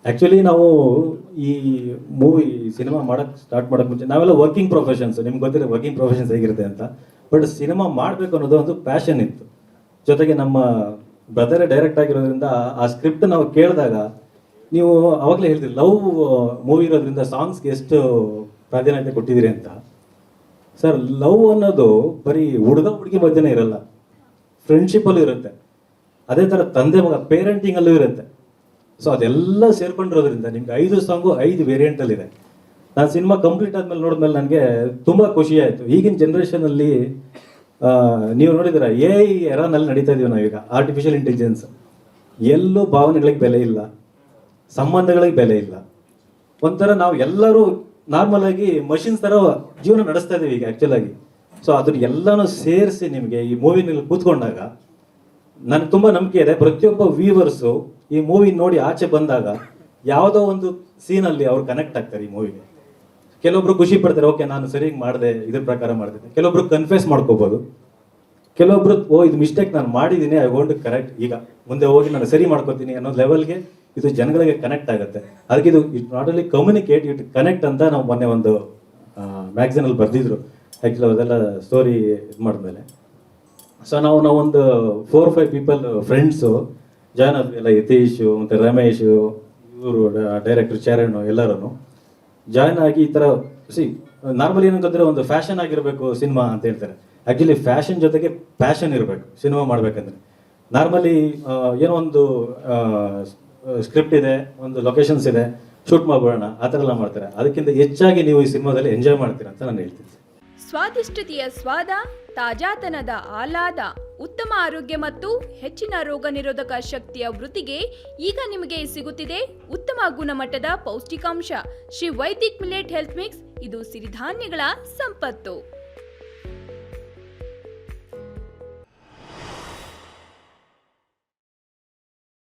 Actually ನಾವು ಈ movie cinema ಮಾಡೋಕ್ಕೆ ಸ್ಟಾರ್ಟ್ ಮಾಡೋಕ್ಕೆ ಮುಂಚೆ ನಾವೆಲ್ಲ ವರ್ಕಿಂಗ್ ಪ್ರೊಫೆಷನ್ಸ್, ನಿಮ್ಗೆ ಗೊತ್ತಿರೋ ವರ್ಕಿಂಗ್ ಪ್ರೊಫೆಷನ್ಸ್ ಹೇಗಿರುತ್ತೆ ಅಂತ. ಬಟ್ ಸಿನಿಮಾ ಮಾಡಬೇಕು ಅನ್ನೋದು ಒಂದು ಪ್ಯಾಷನ್ ಇತ್ತು. ಜೊತೆಗೆ ನಮ್ಮ ಬ್ರದರೇ ಡೈರೆಕ್ಟ್ ಆಗಿರೋದ್ರಿಂದ ಆ ಸ್ಕ್ರಿಪ್ಟ್ ನಾವು ಕೇಳಿದಾಗ, ನೀವು ಅವಾಗಲೇ ಹೇಳ್ತೀರಿ ಲವ್ ಮೂವಿ ಇರೋದ್ರಿಂದ ಸಾಂಗ್ಸ್ಗೆ ಎಷ್ಟು ಪ್ರಾಧಾನ್ಯತೆ ಕೊಟ್ಟಿದ್ದೀರಿ ಅಂತ. ಸರ್, ಲವ್ ಅನ್ನೋದು ಬರೀ ಹುಡುಗ ಹುಡುಗಿ ಮಧ್ಯನೇ ಇರಲ್ಲ, ಫ್ರೆಂಡ್ಶಿಪ್ಪಲ್ಲೂ ಇರುತ್ತೆ. ಅದೇ ಥರ ತಂದೆ ಮಗ ಪೇರೆಂಟಿಂಗಲ್ಲೂ ಇರುತ್ತೆ. ಸೊ ಅದೆಲ್ಲ ಸೇರ್ಕೊಂಡಿರೋದ್ರಿಂದ ನಿಮ್ಗೆ 5 ಸಾಂಗು 5 ವೇರಿಯಂಟಲ್ಲಿದೆ. ನಾನು ಸಿನಿಮಾ ಕಂಪ್ಲೀಟ್ ಆದಮೇಲೆ ನೋಡಿದ್ಮೇಲೆ ನನಗೆ ತುಂಬ ಖುಷಿ ಆಯಿತು. ಈಗಿನ ಜನ್ರೇಷನಲ್ಲಿ ನೀವು ನೋಡಿದ್ದೀರ, AI ಎರಾನಲ್ಲಿ ನಡೀತಾ ಇದೀವಿ ನಾವೀಗ. ಆರ್ಟಿಫಿಷಿಯಲ್ ಇಂಟೆಲಿಜೆನ್ಸ್, ಎಲ್ಲೂ ಭಾವನೆಗಳಿಗೆ ಬೆಲೆ ಇಲ್ಲ, ಸಂಬಂಧಗಳಿಗೆ ಬೆಲೆ ಇಲ್ಲ. ಒಂಥರ ನಾವು ಎಲ್ಲರೂ ನಾರ್ಮಲ್ ಆಗಿ ಮಷಿನ್ಸ್ ಥರ ಜೀವನ ನಡೆಸ್ತಾ ಇದ್ದೀವಿ ಈಗ ಆ್ಯಕ್ಚುಲಾಗಿ. ಸೊ ಅದನ್ನ ಎಲ್ಲನೂ ಸೇರಿಸಿ ನಿಮಗೆ ಈ ಮೂವಿನಲ್ಲಿ ಕೂತ್ಕೊಂಡಾಗ ನನಗೆ ತುಂಬ ನಂಬಿಕೆ ಇದೆ, ಪ್ರತಿಯೊಬ್ಬ ವ್ಯೂವರ್ಸು ಈ ಮೂವಿ ನೋಡಿ ಆಚೆ ಬಂದಾಗ ಯಾವುದೋ ಒಂದು ಸೀನಲ್ಲಿ ಅವ್ರು ಕನೆಕ್ಟ್ ಆಗ್ತಾರೆ ಈ ಮೂವಿಗೆ. ಕೆಲವೊಬ್ರು ಖುಷಿ ಪಡ್ತಾರೆ, ಓಕೆ ನಾನು ಸರಿಯಾಗಿ ಮಾಡಿದೆ, ಇದ್ರ ಪ್ರಕಾರ ಮಾಡಿದೆ. ಕೆಲವೊಬ್ರು ಕನ್ಫ್ಯೂಸ್ ಮಾಡ್ಕೋಬೋದು, ಕೆಲವೊಬ್ರು ಇದು ಮಿಸ್ಟೇಕ್ ನಾನು ಮಾಡಿದ್ದೀನಿ, ಐ ವಾಂಟ್ ಟು ಕರೆಕ್ಟ್, ಈಗ ಮುಂದೆ ಹೋಗಿ ನಾನು ಸರಿ ಮಾಡ್ಕೋತೀನಿ ಅನ್ನೋ ಲೆವೆಲ್ಗೆ ಇದು ಜನಗಳಿಗೆ ಕನೆಕ್ಟ್ ಆಗುತ್ತೆ. ಅದಕ್ಕೆ ಇದು it not only communicate, it connect ಅಂತ ನಾವು ಮೊನ್ನೆ ಒಂದು ಮ್ಯಾಗ್ಝಿನಲ್ಲಿ ಬರೆದಿದ್ರು. ಆ್ಯಕ್ಚುಲಿ ಅದೆಲ್ಲ ಸ್ಟೋರಿ ಇದು ಮಾಡಿದ್ಮೇಲೆ ಸೊ ನಾವೊಂದು 4-5 ಪೀಪಲ್ ಫ್ರೆಂಡ್ಸು ಜಾಯ್ನ್ ಆದ್ವಿ ಎಲ್ಲ. ಯತೀಶು ಮತ್ತು ರಮೇಶು, ಇವರು ಡೈರೆಕ್ಟರ್ ಚರಣ್, ಎಲ್ಲರೂ ಜಾಯ್ನ್ ಆಗಿ ಈ ಥರ ನಾರ್ಮಲಿ ಏನಂತಂದರೆ ಒಂದು ಫ್ಯಾಷನ್ ಆಗಿರಬೇಕು ಸಿನಿಮಾ ಅಂತ ಹೇಳ್ತಾರೆ. ಆ್ಯಕ್ಚುಲಿ ಫ್ಯಾಷನ್ ಜೊತೆಗೆ ಪ್ಯಾಷನ್ ಇರಬೇಕು ಸಿನಿಮಾ ಮಾಡಬೇಕಂದ್ರೆ. ನಾರ್ಮಲಿ ಏನೋ ಒಂದು ಸ್ಕ್ರಿಪ್ಟ್ ಇದೆ, ಒಂದು ಲೊಕೇಶನ್ಸ್ ಇದೆ, ಶೂಟ್ ಮಾಡ್ಬಿಡೋಣ ಆ ಥರ ಎಲ್ಲ ಮಾಡ್ತಾರೆ. ಅದಕ್ಕಿಂತ ಹೆಚ್ಚಾಗಿ ನೀವು ಈ ಸಿನಿಮಾದಲ್ಲಿ ಎಂಜಾಯ್ ಮಾಡ್ತೀರಾ ಅಂತ ನಾನು ಹೇಳ್ತೀನಿ. ಸ್ವಾದಿಷ್ಟತೆಯ ಸ್ವಾದ, ತಾಜಾತನದ ಆಹ್ಲಾದ, ಉತ್ತಮ ಆರೋಗ್ಯ ಮತ್ತು ಹೆಚ್ಚಿನ ರೋಗ ನಿರೋಧಕ ಶಕ್ತಿಯ ವೃತ್ತಿಗೆ ಈಗ ನಿಮಗೆ ಸಿಗುತ್ತಿದೆ ಉತ್ತಮ ಗುಣಮಟ್ಟದ ಪೌಷ್ಟಿಕಾಂಶ. Shri Vaidik millet health mix, ಇದು ಸಿರಿಧಾನ್ಯಗಳ ಸಂಪತ್ತು.